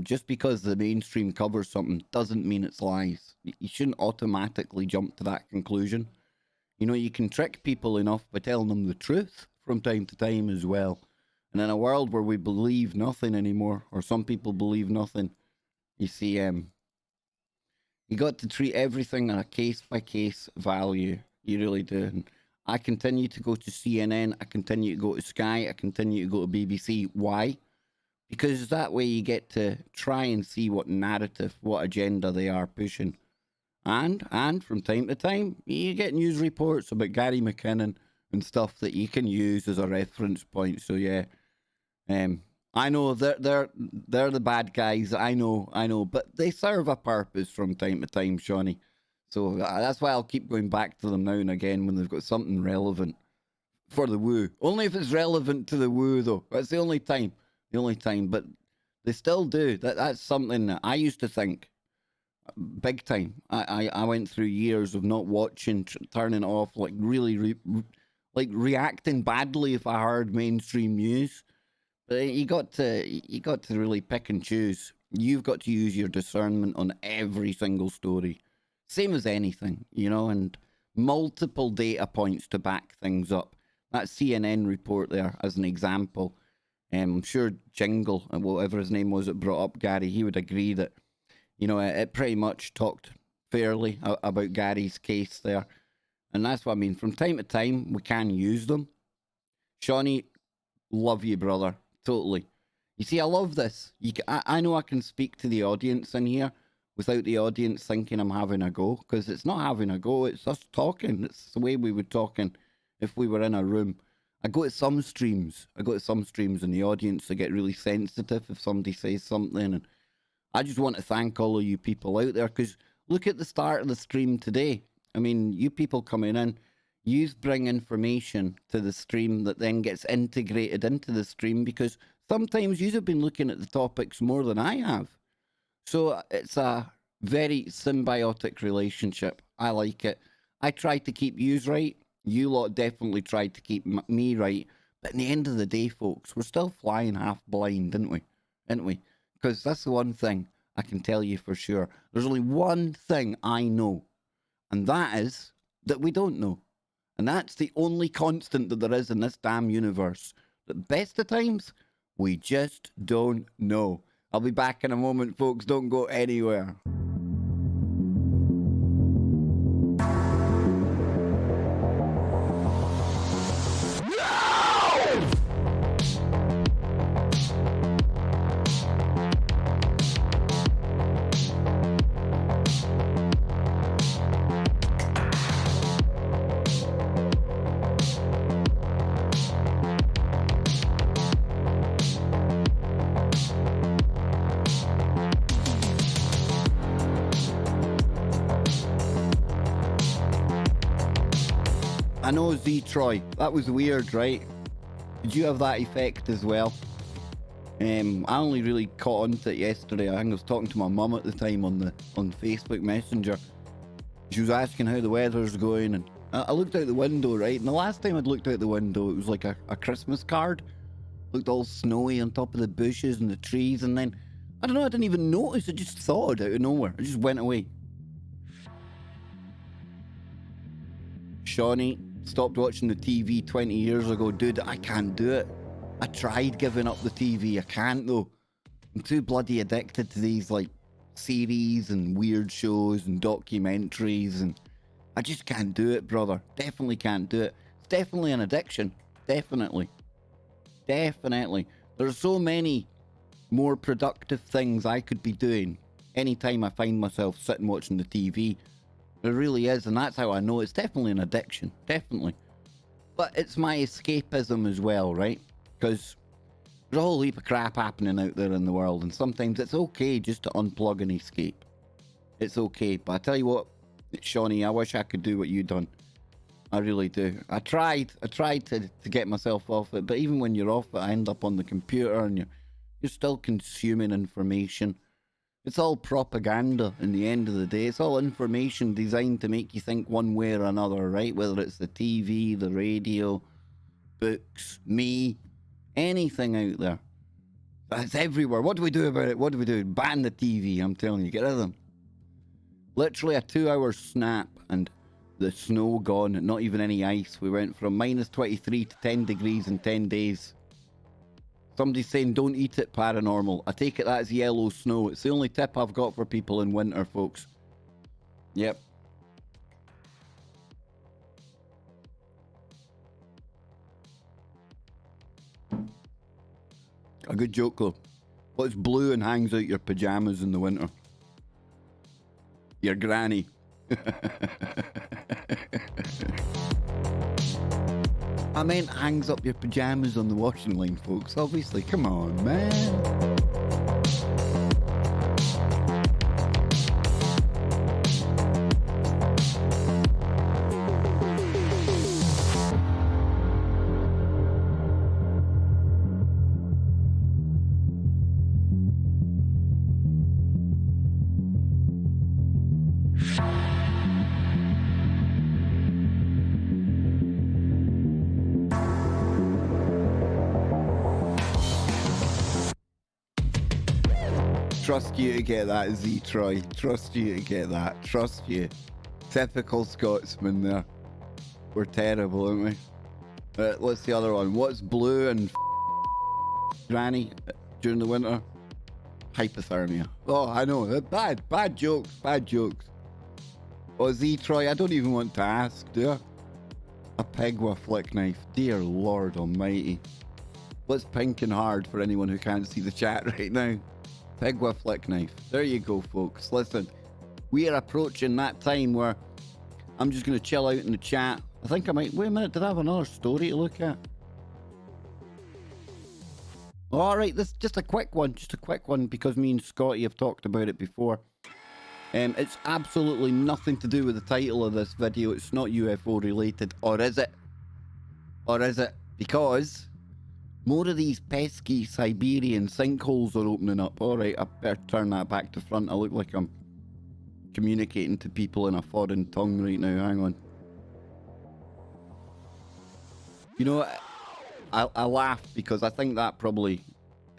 [SPEAKER 1] Just because the mainstream covers something doesn't mean it's lies. You shouldn't automatically jump to that conclusion. You know, you can trick people enough by telling them the truth from time to time as well. And in a world where we believe nothing anymore, or some people believe nothing, you see, you got to treat everything on a case-by-case value. You really do. And I continue to go to CNN, I continue to go to Sky, I continue to go to BBC. Why? Because that way you get to try and see what narrative, what agenda they are pushing. And from time to time, you get news reports about Gary McKinnon and stuff that you can use as a reference point. So yeah, I know they're the bad guys. I know, but they serve a purpose from time to time, Shawnee. So that's why I'll keep going back to them now and again when they've got something relevant for the woo. Only if it's relevant to the woo, though. That's the only time. The only time. But they still do. That's something that I used to think big time. I went through years of not watching, turning off, like really reacting badly if I heard mainstream news. But you got to really pick and choose. You've got to use your discernment on every single story. Same as anything, you know, and multiple data points to back things up. That CNN report there, as an example, I'm sure Jingle, and whatever his name was that brought up Gary, he would agree that, you know, it pretty much talked fairly about Gary's case there. And that's what I mean. From time to time, we can use them. Shawnee, love you, brother. Totally. You see, I love this. I know I can speak to the audience in here without the audience thinking I'm having a go, because it's not having a go, it's us talking. It's the way we would talking if we were in a room. I go to some streams and the audience, they get really sensitive if somebody says something, and I just want to thank all of you people out there, because look at the start of the stream today. I mean, you people coming in, you bring information to the stream that then gets integrated into the stream, because sometimes you have been looking at the topics more than I have. So it's a very symbiotic relationship. I like it. I try to keep yous right. You lot definitely tried to keep me right. But in the end of the day, folks, we're still flying half blind, didn't we? Didn't we? Because that's the one thing I can tell you for sure. There's only one thing I know, and that is that we don't know. And that's the only constant that there is in this damn universe. The best of times, we just don't know. I'll be back in a moment, folks. Don't go anywhere. I know, Z Troy, that was weird, right? Did you have that effect as well? I only really caught on to it yesterday. I think I was talking to my mum at the time on Facebook Messenger. She was asking how the weather's going, and I looked out the window, right? And the last time I'd looked out the window, it was like a Christmas card. Looked all snowy on top of the bushes and the trees, and then, I don't know, I didn't even notice. It just thawed out of nowhere. It just went away. Shawnee stopped watching the TV 20 years ago. Dude, I can't do it. I tried giving up the TV. I can't, though. I'm too bloody addicted to these, like, series and weird shows and documentaries, and I just can't do it, brother. Definitely can't do it. It's definitely an addiction. Definitely. Definitely. There's so many more productive things I could be doing anytime I find myself sitting watching the TV. It really is, and that's how I know it's definitely an addiction. Definitely. But it's my escapism as well, right? Because there's a whole heap of crap happening out there in the world, and sometimes it's okay just to unplug and escape. It's okay. But I tell you what, Shawnee, I wish I could do what you done. I really do. I tried to get myself off it, but even when you're off it, I end up on the computer, and you're still consuming information. It's all propaganda in the end of the day. It's all information designed to make you think one way or another, right? Whether it's the TV, the radio, books, me, anything out there. It's everywhere. What do we do about it? What do we do? Ban the TV, I'm telling you. Get rid of them. Literally a 2-hour snap and the snow gone. Not even any ice. We went from minus 23 to 10 degrees in 10 days. Somebody's saying don't eat it, paranormal. I take it that's yellow snow. It's the only tip I've got for people in winter, folks. Yep. A good joke though. What's blue and hangs out your pajamas in the winter? Your granny. I meant hangs up your pajamas on the washing line, folks. Obviously, come on, man. Trust you to get that, Z Troy. Trust you to get that. Trust you. Typical Scotsman there. We're terrible, aren't we? What's the other one? What's blue and granny during the winter? Hypothermia. Oh, I know. Bad jokes. Bad jokes. Oh, Z Troy, I don't even want to ask, do I? A pig with a flick knife. Dear Lord Almighty. What's pink and hard for anyone who can't see the chat right now? Pig with flick knife. There you go, folks. Listen, we are approaching that time where I'm just going to chill out in the chat. I think I might... Wait a minute, did I have another story to look at? All right, this is just a quick one. Just a quick one because me and Scotty have talked about it before. It's absolutely nothing to do with the title of this video. It's not UFO related. Or is it? Or is it? Because... more of these pesky Siberian sinkholes are opening up. Alright, I better turn that back to front. I look like I'm communicating to people in a foreign tongue right now. Hang on. You know, I laugh because I think that probably,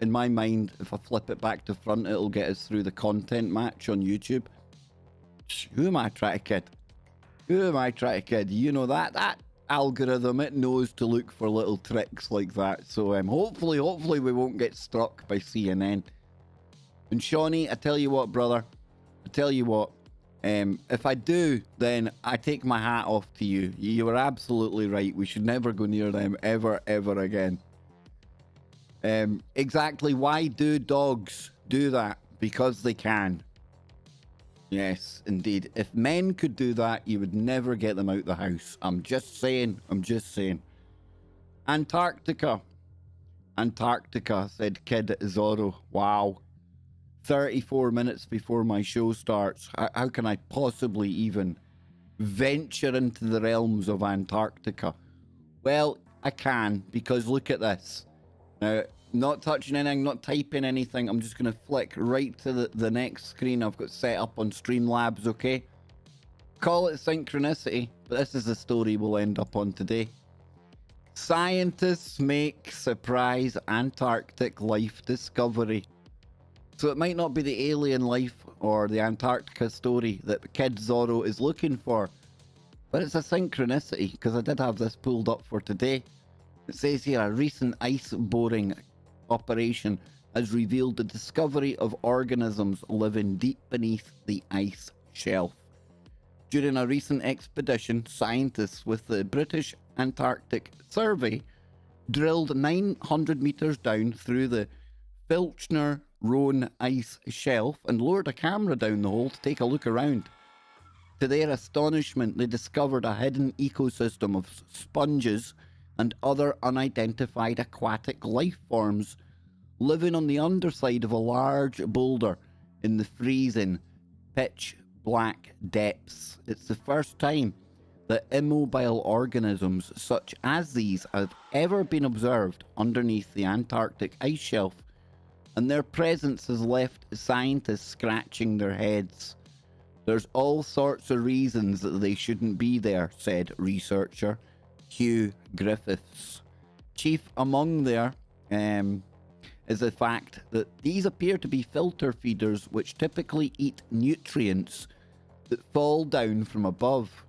[SPEAKER 1] in my mind, if I flip it back to front, it'll get us through the content match on YouTube. Who am I trying to kid? Who am I trying to kid? You know that algorithm, it knows to look for little tricks like that. So hopefully we won't get struck by CNN. And Shawnee, I tell you what, brother, I tell you what, if I do, then I take my hat off to you. You were absolutely right. We should never go near them ever again. Exactly. Why do dogs do that? Because they can. Yes, indeed. If men could do that, you would never get them out the house. I'm just saying. I'm just saying. Antarctica. Antarctica, said Kid Zorro. Wow. 34 minutes before my show starts. How can I possibly even venture into the realms of Antarctica? Well, I can, because look at this. Now, not touching anything, not typing anything. I'm just going to flick right to the next screen I've got set up on Streamlabs, okay? Call it synchronicity, but this is the story we'll end up on today. Scientists make surprise Antarctic life discovery. So it might not be the alien life or the Antarctica story that Kid Zorro is looking for, but it's a synchronicity, because I did have this pulled up for today. It says here, a recent ice boring operation has revealed the discovery of organisms living deep beneath the ice shelf. During a recent expedition, scientists with the British Antarctic Survey drilled 900 meters down through the Filchner Rhone ice shelf and lowered a camera down the hole to take a look around. To their astonishment, they discovered a hidden ecosystem of sponges and other unidentified aquatic life forms living on the underside of a large boulder in the freezing, pitch black depths. It's the first time that immobile organisms such as these have ever been observed underneath the Antarctic ice shelf, and their presence has left scientists scratching their heads. There's all sorts of reasons that they shouldn't be there, said researcher Hugh Griffiths. Chief among there is the fact that these appear to be filter feeders which typically eat nutrients that fall down from above.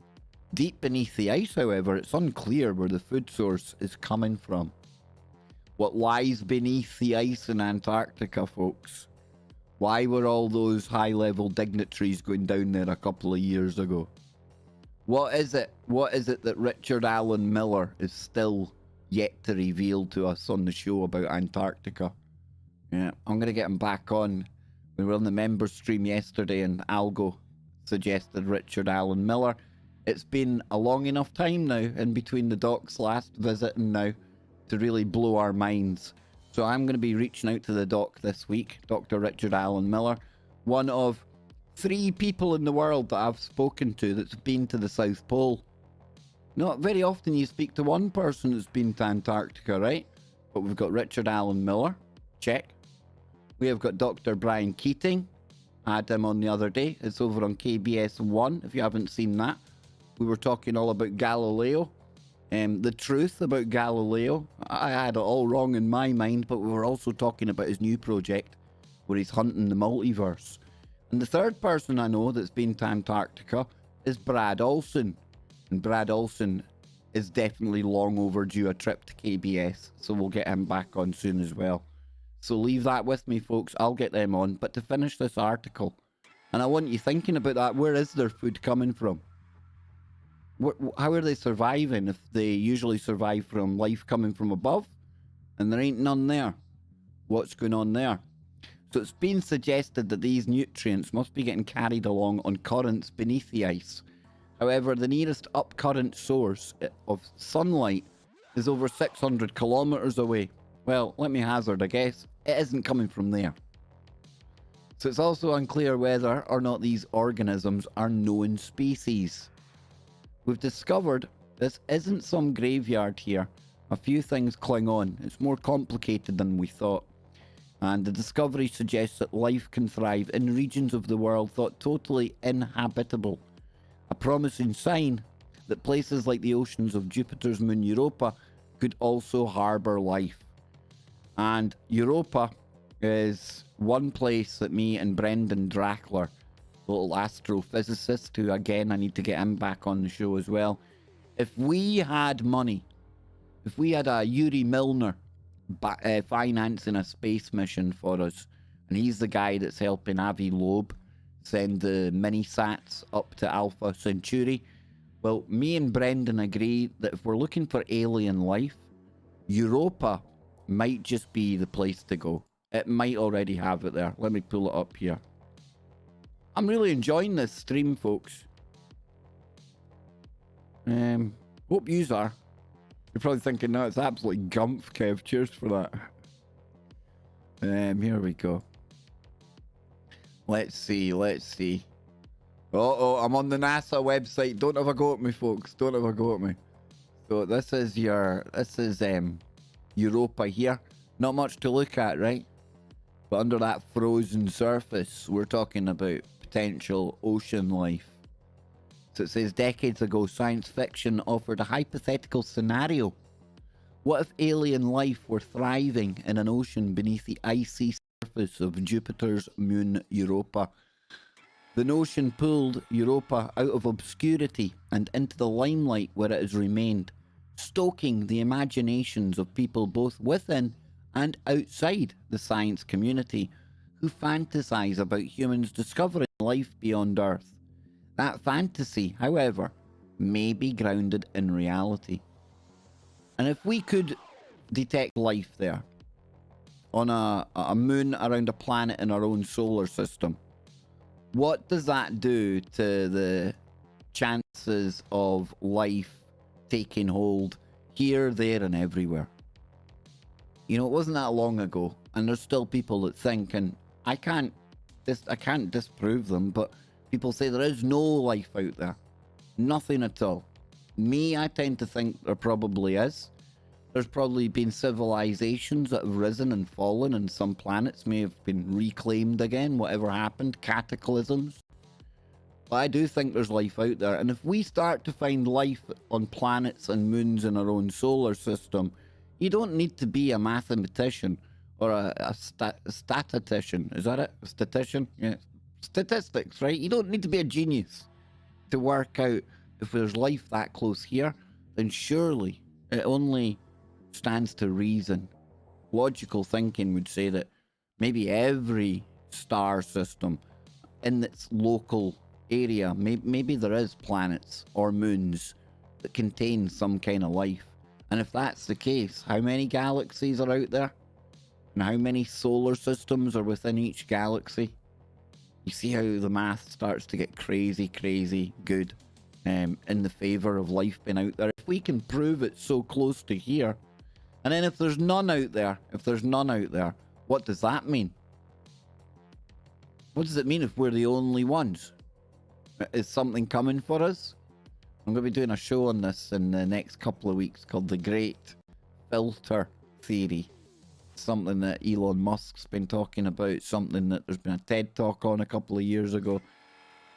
[SPEAKER 1] Deep beneath the ice, however, it's unclear where the food source is coming from. What lies beneath the ice in Antarctica, folks? Why were all those high-level dignitaries going down there a couple of years ago? What is it? What is it that Richard Allen Miller is still yet to reveal to us on the show about Antarctica? Yeah, I'm going to get him back on. We were on the member stream yesterday and Algo suggested Richard Allen Miller. It's been a long enough time now in between the Doc's last visit and now to really blow our minds. So I'm going to be reaching out to the Doc this week, Dr. Richard Allen Miller, one of 3 people in the world that I've spoken to that's been to the South Pole. Not very often you speak to one person that's been to Antarctica, right? But we've got Richard Allen Miller, check. We have got Dr. Brian Keating, had him on the other day. It's over on KBS 1, if you haven't seen that. We were talking all about Galileo. The truth about Galileo. I had it all wrong in my mind, but we were also talking about his new project where he's hunting the multiverse. And the third person I know that's been to Antarctica is Brad Olson. And Brad Olson is definitely long overdue a trip to KBS, so we'll get him back on soon as well. So leave that with me, folks. I'll get them on. But to finish this article, and I want you thinking about that, where is their food coming from? How are they surviving if they usually survive from life coming from above and there ain't none there? What's going on there? So it's been suggested that these nutrients must be getting carried along on currents beneath the ice. However, the nearest upcurrent source of sunlight is over 600 kilometers away. Well, let me hazard a guess. It isn't coming from there. So it's also unclear whether or not these organisms are known species. We've discovered this isn't some graveyard here. A few things cling on. It's more complicated than we thought. And the discovery suggests that life can thrive in regions of the world thought totally inhabitable. A promising sign that places like the oceans of Jupiter's moon Europa could also harbour life. And Europa is one place that me and Brendan Drackler, little astrophysicist, who again I need to get him back on the show as well. If we had money, if we had a Yuri Milner financing a space mission for us, and he's the guy that's helping Avi Loeb send the mini-sats up to Alpha Centauri, well, me and Brendan agree that if we're looking for alien life, Europa might just be the place to go. It might already have it there. Let me pull it up here. I'm really enjoying this stream, folks. Hope yous are. You're probably thinking, no, it's absolutely gumph, Kev. Cheers for that. Here we go. Let's see. Oh, I'm on the NASA website. Don't have a go at me, folks. Don't have a go at me. So this is Europa here. Not much to look at, right? But under that frozen surface, we're talking about potential ocean life. So it says, decades ago, science fiction offered a hypothetical scenario. What if alien life were thriving in an ocean beneath the icy surface of Jupiter's moon Europa? The notion pulled Europa out of obscurity and into the limelight where it has remained, stoking the imaginations of people both within and outside the science community who fantasize about humans discovering life beyond Earth. That fantasy, however, may be grounded in reality. And if we could detect life there, on a moon around a planet in our own solar system, what does that do to the chances of life taking hold here, there, and everywhere? You know, it wasn't that long ago, and there's still people that think, and I can't disprove them, but people say there is no life out there. Nothing at all. Me, I tend to think there probably is. There's probably been civilizations that have risen and fallen, and some planets may have been reclaimed again, whatever happened, cataclysms. But I do think there's life out there, and if we start to find life on planets and moons in our own solar system, you don't need to be a mathematician or a statistician. Is that it? A statistician? Yeah. Statistics, right? You don't need to be a genius to work out if there's life that close here, then surely it only stands to reason. Logical thinking would say that maybe every star system in its local area, maybe there is planets or moons that contain some kind of life. And if that's the case, how many galaxies are out there? And how many solar systems are within each galaxy? You see how the math starts to get crazy, crazy good in the favor of life being out there. If we can prove it's so close to here, and then if there's none out there, what does that mean? What does it mean if we're the only ones? Is something coming for us? I'm going to be doing a show on this in the next couple of weeks called The Great Filter Theory. Something that Elon Musk's been talking about, something that there's been a TED Talk on a couple of years ago.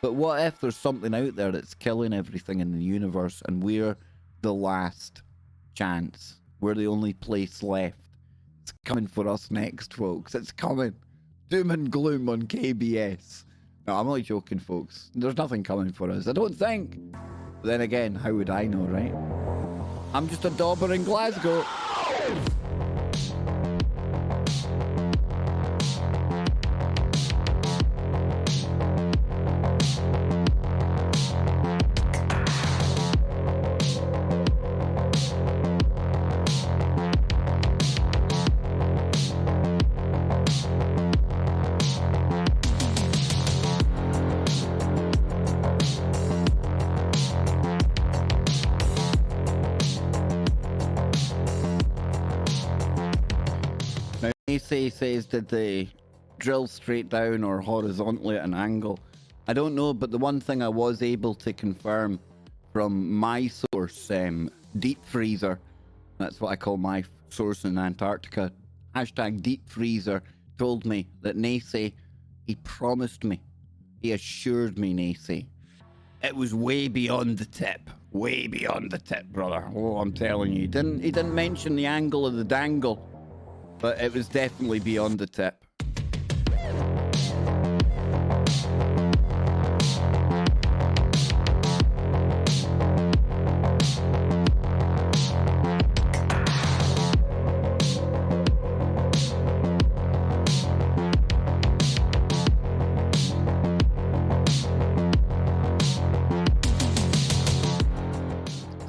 [SPEAKER 1] But what if there's something out there that's killing everything in the universe and we're the last chance? We're the only place left. It's coming for us next, folks. It's coming. Doom and gloom on KBS. No, I'm only joking, folks. There's nothing coming for us, I don't think. But then again, how would I know, right? I'm just a dauber in Glasgow. NASA says, did they drill straight down or horizontally at an angle? I don't know, but the one thing I was able to confirm from my source, Deep Freezer, that's what I call my source in Antarctica, hashtag Deep Freezer, told me that NASA, he promised me, he assured me, NASA, it was way beyond the tip. Way beyond the tip, brother. Oh, I'm telling you. He didn't mention the angle of the dangle, but it was definitely beyond the tip.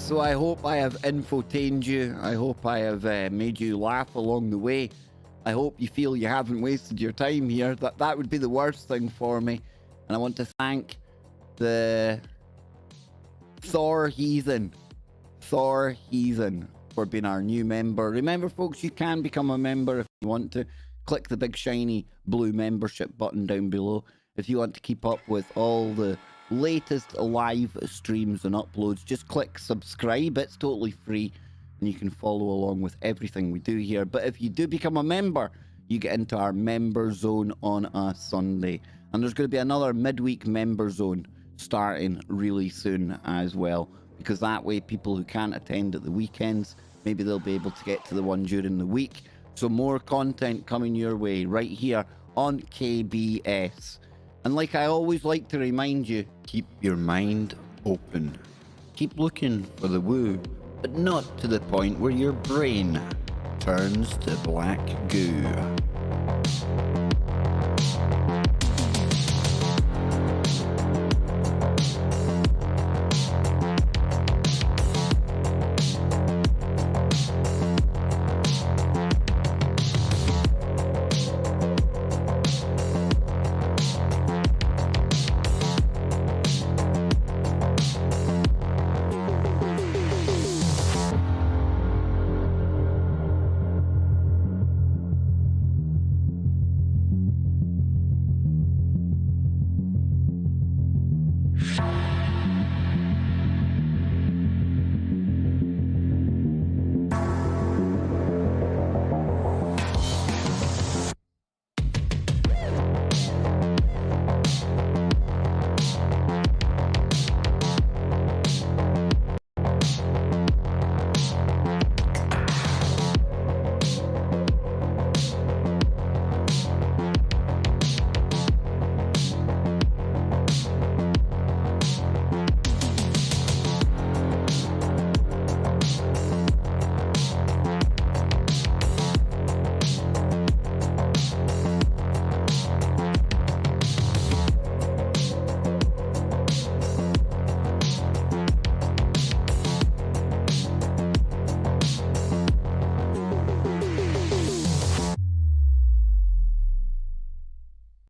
[SPEAKER 1] So I hope I have infotained you. I hope I have made you laugh along the way. I hope you feel you haven't wasted your time here. That would be the worst thing for me. And I want to thank the Thor Heathen for being our new member. Remember, folks, you can become a member if you want to. Click the big shiny blue membership button down below if you want to keep up with all the latest live streams and uploads. Just click subscribe. It's totally free and you can follow along with everything we do here. But if you do become a member, you get into our member zone on a Sunday, and there's going to be another midweek member zone starting really soon as well, because that way people who can't attend at the weekends, maybe they'll be able to get to the one during the week. So more content coming your way right here on KBS. And like I always like to remind you, keep your mind open. Keep looking for the woo, but not to the point where your brain turns to black goo.